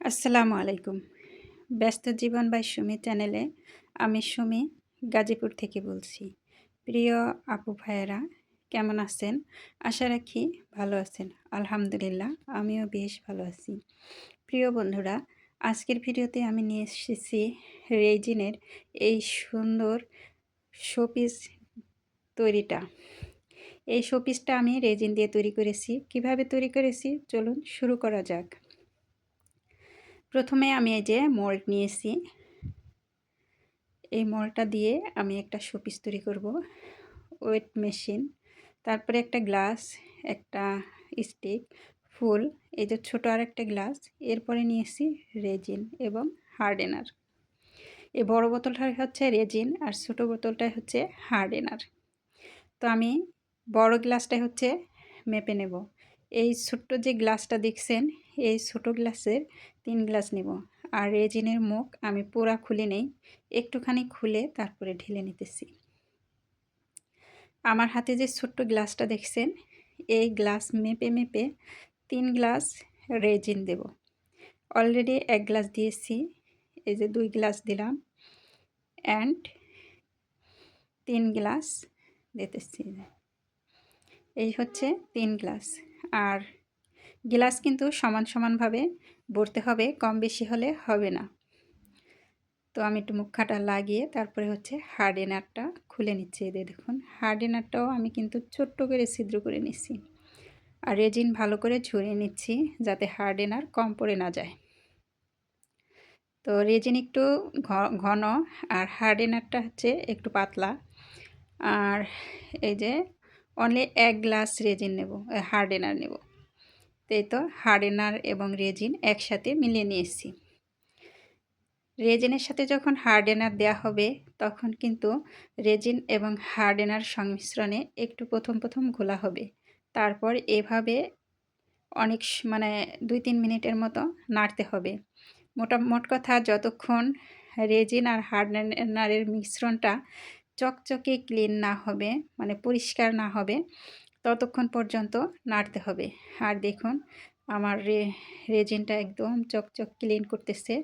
আসসালামু আলাইকুম। ব্যস্ত জীবন বাই সুমি চ্যানেলে আমি সুমি গাজীপুর থেকে বলছি। প্রিয় আপু ভাইয়েরা কেমন আছেন? আশা রাখি ভালো আছেন। আলহামদুলিল্লাহ আমিও বেশ ভালো আছি। প্রিয় বন্ধুরা, আজকের ভিডিওতে আমি নিয়ে এসেছি রেজিনের এই সুন্দর শোপিস তৈরিটা। এই শোপিসটা আমি রেজিন দিয়ে তৈরি করেছি। কিভাবে তৈরি করেছি চলুন শুরু করা যাক। প্রথমে আমি এই যে মোল্ড নিয়েছি, এই মোল্ডটা দিয়ে আমি একটা শোপিস তৈরি করব। ওয়েট মেশিন, তারপরে একটা গ্লাস, একটা স্টিক, ফুল, এই যে ছোটো আর একটা গ্লাস, এরপরে নিয়েছি রেজিন এবং হার্ডেনার। এই বড় বোতলটা হচ্ছে রেজিন আর ছোটো বোতলটা হচ্ছে হার্ডেনার। তো আমি বড় গ্লাসটা হচ্ছে মেপে নেব। এই ছোট্ট যে গ্লাসটা দেখছেন, এই ছোটো গ্লাসের 3 গ্লাস নেব। আর রেজিনের মুখ আমি পুরা খুলে নেই, একটুখানি খুলে তারপরে ঢেলে নিতেছি। আমার হাতে যে ছোট্ট গ্লাসটা দেখছেন, এই গ্লাস মেপে মেপে 3 গ্লাস রেজিন দেব। অলরেডি 1 গ্লাস দিয়েছি, এই যে 2 গ্লাস দিলাম অ্যান্ড 3 গ্লাস দিতেছি। এই হচ্ছে 3 গ্লাস। আর গ্লাস কিন্তু সমান সমানভাবে ভরতে হবে, কম বেশি হলে হবে না। তো আমি একটু মুখাটা লাগিয়ে তারপরে হচ্ছে হার্ডেনারটা খুলে নিচ্ছি। এই দেখুন, হার্ডেনারটাও আমি কিন্তু ছোট্ট করে ছিদ্র করে নিচ্ছি। আর রেজিন ভালো করে ঝরিয়ে নিচ্ছি যাতে হার্ডেনার কম পড়ে না যায়। তো রেজিন একটু ঘন আর হার্ডেনারটা হচ্ছে একটু পাতলা। আর এই যে অনলি 1 গ্লাস রেজিন নেব, হার্ডেনার নেব। তাই তো হার্ডেনার এবং রেজিন একসাথে মিলিয়ে নিয়েছি। রেজিনের সাথে যখন হার্ডেনার দেওয়া হবে তখন কিন্তু রেজিন এবং হার্ডেনার সংমিশ্রণে একটু প্রথম ঘোলা হবে। তারপর এভাবে অনেক মানে 2-3 মিনিটের মতো নাড়তে হবে। মোট কথা যতক্ষণ রেজিন আর হার্ডেনারের মিশ্রণটা চকচকে ক্লিন না হবে, মানে পরিষ্কার না হবে, ততক্ষণ পর্যন্ত নাড়তে হবে। আর দেখুন আমার রেজিনটা একদম চকচক ক্লিন করতেছে,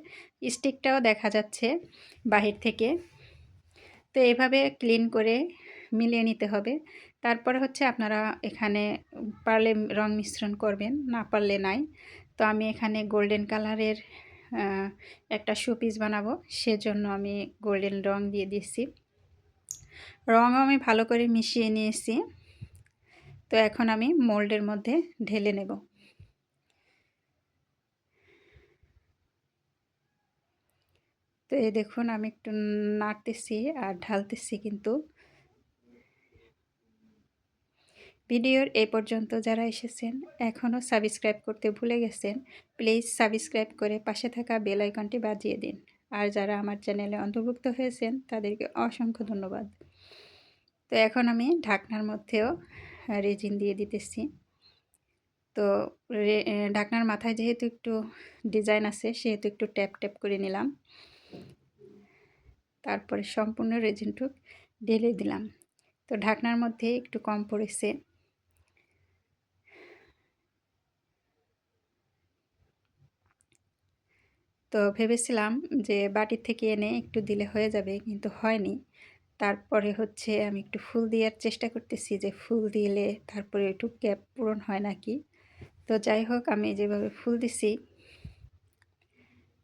স্টিকটাও দেখা যাচ্ছে বাহির থেকে। তো এভাবে ক্লিন করে মিলিয়ে নিতে হবে। তারপরে হচ্ছে আপনারা এখানে পারলে রং মিশ্রণ করবেন, না পারলে নাই। তো আমি এখানে গোল্ডেন কালারের একটা শোপিস বানাবো, সেজন্য আমি গোল্ডেন রং দিয়ে দিয়েছি। রঙও আমি ভালো করে মিশিয়ে নিয়েছি। তো এখন আমি মোল্ডের মধ্যে ঢেলে নেব। তো এই দেখুন আমি একটু নাড়তেছি আর ঢালতেছি। কিন্তু ভিডিওর এই পর্যন্ত যারা এসেছেন এখনও সাবস্ক্রাইব করতে ভুলে গেছেন, প্লিজ সাবস্ক্রাইব করে পাশে থাকা বেল আইকনটি বাজিয়ে দিন। আর যারা আমার চ্যানেলে অন্তর্ভুক্ত হয়েছেন তাদেরকে অসংখ্য ধন্যবাদ। তো এখন আমি ঢাকনার মধ্যেও রেজিন দিয়ে দিতেছি। তো ঢাকনার মাথায় যেহেতু একটু ডিজাইন আছে সেহেতু একটু ট্যাপ ট্যাপ করে নিলাম। তারপরে সম্পূর্ণ রেজিনটুক ঢেলে দিলাম। তো ঢাকনার মধ্যে একটু কম পড়েছে। তো ভেবেছিলাম যে বাটির থেকে এনে একটু দিলে হয়ে যাবে, কিন্তু হয়নি। তারপরে হচ্ছে আমি একটু ফুল দেওয়ার চেষ্টা করতেছি, যে ফুল দিলে তারপরে একটু গ্যাপ পূরণ হয় নাকি। তো যাই হোক, আমি যেভাবে ফুল দিছি,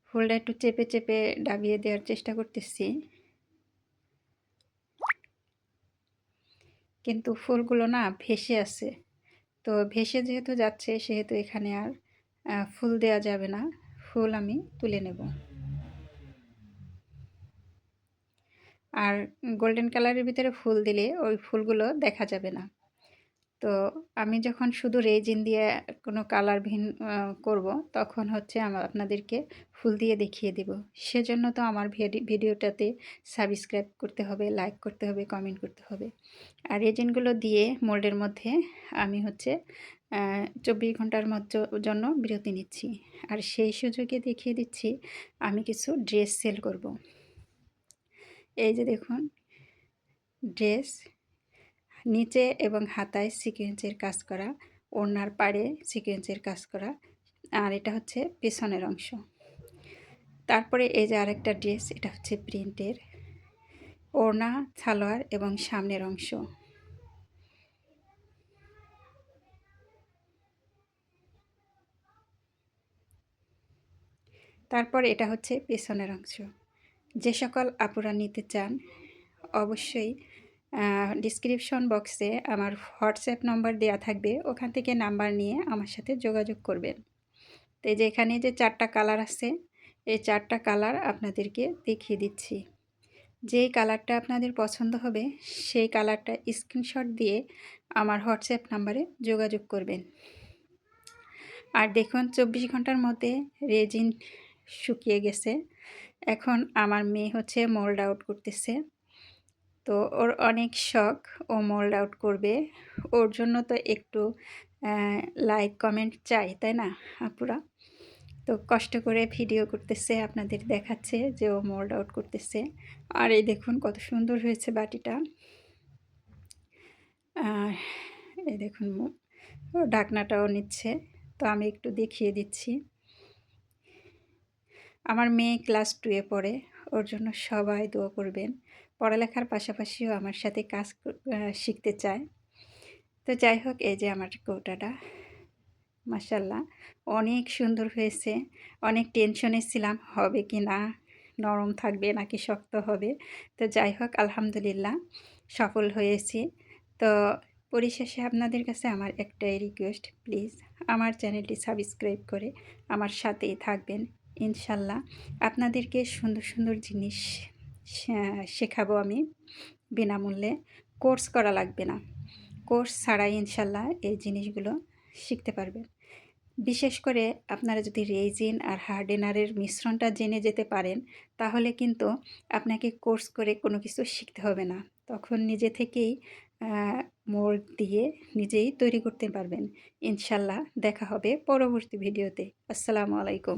ফুলটা একটু চেপে চেপে ডাবিয়ে দেওয়ার চেষ্টা করতেছি, কিন্তু ফুলগুলো না ভেসে আছে। তো ভেসে যেহেতু যাচ্ছে সেহেতু এখানে আর ফুল দেওয়া যাবে না, ফুল আমি তুলে নেব। আর গোল্ডেন কালারের ভিতরে ফুল দিলে ওই ফুলগুলো দেখা যাবে না। তো আমি যখন শুধু রেজিন দিয়ে কোনো কালার করব তখন হচ্ছে আপনাদেরকে ফুল দিয়ে দেখিয়ে দেব। সেজন্য তো আমার ভিডিওটাতে সাবস্ক্রাইব করতে হবে, লাইক করতে হবে, কমেন্ট করতে হবে। আর রেজিনগুলো দিয়ে মোল্ডের মধ্যে আমি হচ্ছে 24 ঘন্টার জন্য বিরতি নিচ্ছি। আর সেই সুযোগে দেখিয়ে দিচ্ছি আমি কিছু ড্রেস সেল করব। এই যে দেখুন, ড্রেস নিচে এবং হাতায় সিকোয়েন্সের কাজ করা, ওড়নার পাড়ে সিকোয়েন্সের কাজ করা, আর এটা হচ্ছে পেছনের অংশ। তারপরে এই যে আরেকটা ড্রেস, এটা হচ্ছে প্রিন্টের, ওড়না, সালোয়ার এবং সামনের অংশ। তারপর এটা হচ্ছে পেছনের অংশ। যে সকল আপুরা নিতে চান অবশ্যই ডিসক্রিপশন বক্সে আমার হোয়াটসঅ্যাপ নম্বর দেওয়া থাকবে, ওখান থেকে নাম্বার নিয়ে আমার সাথে যোগাযোগ করবেন। তো এই যে এখানে যে 4টা কালার আছে, এই 4টা কালার আপনাদেরকে দেখিয়ে দিচ্ছি। যেই কালারটা আপনাদের পছন্দ হবে সেই কালারটা স্ক্রিনশট দিয়ে আমার হোয়াটসঅ্যাপ নাম্বারে যোগাযোগ করবেন। আর দেখুন 24 ঘন্টার মধ্যে রেজিন শুকিয়ে গেছে। এখন আমার মেয়ে হচ্ছে মোল্ড আউট করতেছে। তো ওর অনেক শখ, ও মোল্ড আউট করবে। ওর জন্য তো একটু লাইক কমেন্ট চাই, তাই না আপুরা? তো কষ্ট করে ভিডিও করতেছে, আপনাদের দেখাচ্ছে যে ও মোল্ড আউট করতেছে। আর এই দেখুন কত সুন্দর হয়েছে বাটিটা। আর এই দেখুন ও ঢাকনাটাও নিচ্ছে, তো আমি একটু দেখিয়ে দিচ্ছি। আমার মেয়ে ক্লাস 2-এ পড়ে, ওর জন্য সবাই দোয়া করবেন। পড়ালেখার পাশাপাশিও আমার সাথে কাজ শিখতে চায়। তো যাই হোক, এই যে আমার কৌটাটা মাশাআল্লাহ অনেক সুন্দর হয়েছে। অনেক টেনশনে ছিলাম হবে কি না, নরম থাকবে নাকি শক্ত হবে। তো যাই হোক আলহামদুলিল্লাহ সফল হয়েছি। তো পরিশেষে আপনাদের কাছে আমার একটাই রিকোয়েস্ট, প্লিজ আমার চ্যানেলটি সাবস্ক্রাইব করে আমার সাথেই থাকবেন। ইনশাল্লাহ আপনাদেরকে সুন্দর সুন্দর জিনিস শেখাবো আমি বিনামূল্যে। কোর্স করা লাগবে না, কোর্স ছাড়াই ইনশাল্লাহ এই জিনিসগুলো শিখতে পারবেন। বিশেষ করে আপনারা যদি রেজিন আর হার্ডেনারের মিশ্রণটা জেনে যেতে পারেন, তাহলে কিন্তু আপনাকে কোর্স করে কোনো কিছু শিখতে হবে না। তখন নিজে থেকেই মোল্ড দিয়ে নিজেই তৈরি করতে পারবেন। ইনশাল্লাহ দেখা হবে পরবর্তী ভিডিওতে। আসসালামু আলাইকুম।